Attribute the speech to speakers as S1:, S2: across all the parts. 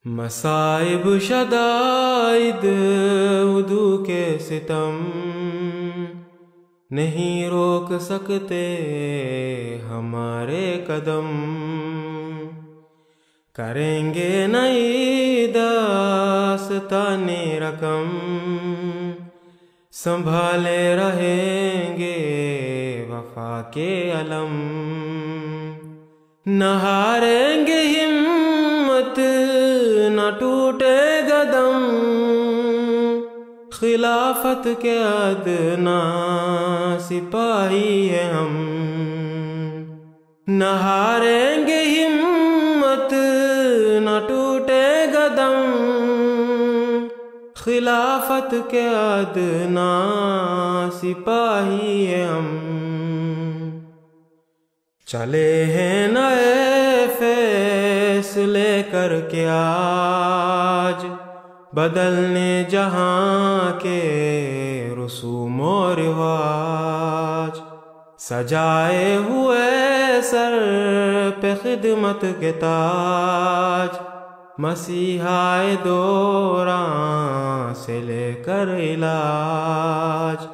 S1: مصائب شدائد عدو کے ستم نہیں روک سکتے ہمارے قدم، کریں گے نئی داستان رقم، سنبھالے رہیں گے وفا کے علم، نہ ہاریں گے ہمت نہ ٹوٹے گا دم، خلافت کے ادنا سپاہی ہیں ہم، نہ ہاریں گے ہمت نہ ٹوٹے گا دم، خلافت کے ادنا سپاہی ہیں ہم، چلے ہیں نئے فیصلے کر کے آج، بدلنے جہاں کے رسوم و رواج، سجائے ہوئے سر پہ خدمت کے تاج، مسیحائے دوران سے لے کر علاج،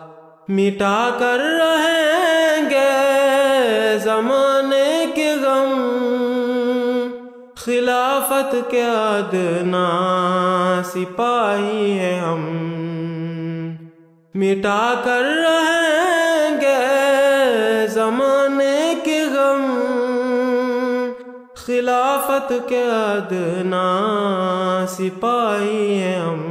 S1: مٹا کر رہیں گے زمانے کے غم، خلافت کے ادنا سپاہی ہیں ہم، مٹا کر رہیں گے زمانے کے غم، خلافت کے ادنا سپاہی ہیں ہم،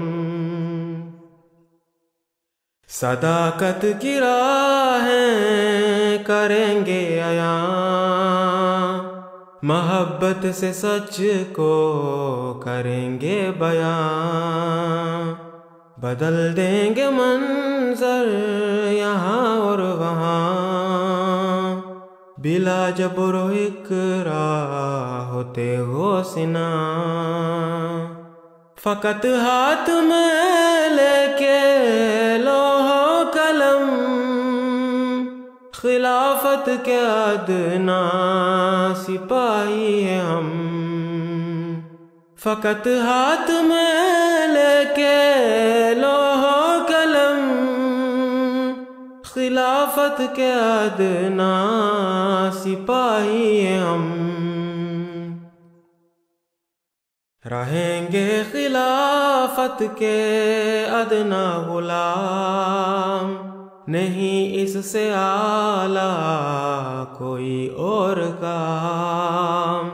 S1: صداقت کی راہیں کریں گے عیاں، محبت سے سچ کو کریں گے بیان، بدل دیں گے منظر یہاں اور وہاں، بلا جبر و اکراہ ہوتے ہو سنا، فقط ہاتھ میں لے کے لوح و قلم، خلافت کے ادنا سپاہی ہیں ہم، فقط ہاتھ میں لے کے لوح و قلم، خلافت کے ادنا سپاہی ہیں ہم، رہیں گے خلافت کے ادنا غلام، نہیں اس سے اعلیٰ کوئی اور کام،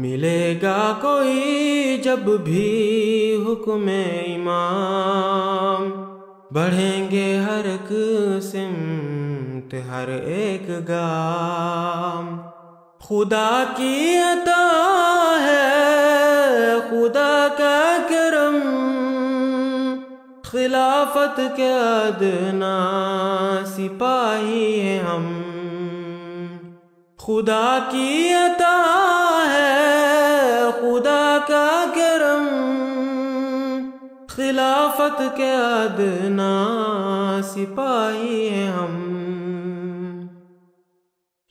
S1: ملے گا کوئی جب بھی حکم امام، بڑھیں گے ہر ایک سمت ہر ایک گام، خدا کی عطا ہے خدا کا کرم، خلافت کے ادنا سپاہی ہیں ہم، خدا کی عطا ہے خدا کا کرم، خلافت کے ادنا سپاہی ہیں ہم،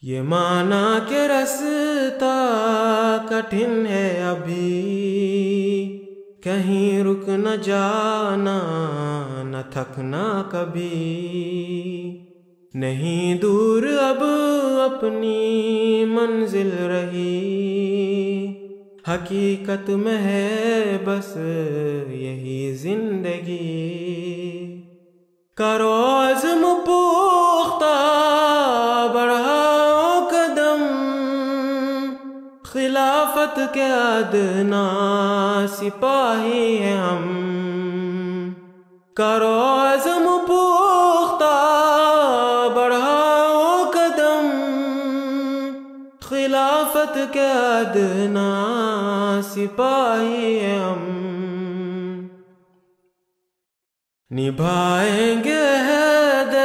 S1: یہ مانا کہ رستہ کٹھن ہے ابھی، کہیں رک نہ جانا نہ تھکنا کبھی، نہیں دور اب اپنی منزل رہی، حقیقت میں ہے بس یہی زندگی، کرو عزم پختہ بڑھاؤ قدم، خلافت کے ادنا سپاہی ہیں ہم، کرو عزم پختہ بڑھاؤ قدم، خلافت کے ادنا سپاہی ہیں ہم، نبھائیں گے عہد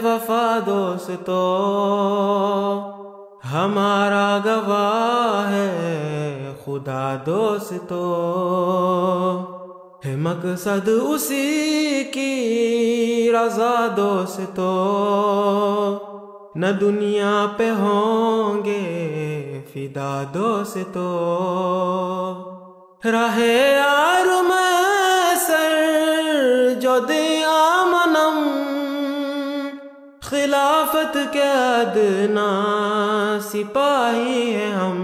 S1: وفا دوستو، ہمارا گواہ ہے خدا دوستو، ہے مقصد اسی کی رضا دوستو، نہ دنیا پہ ہوں گے فدا دوستو، راہ یار میں سر جو دیا منم، خلافت کے ادنا سپاہی ہیں ہم۔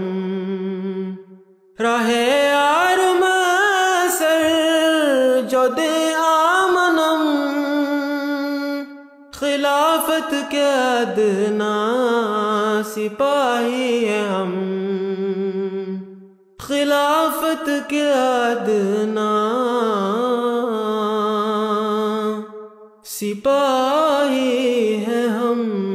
S1: راہ یار میں سر جو دیا منم، خلافت کے ادنا سپاہی ہیں ہم، خلافت کے ادنا سپاہی ہیں ہم۔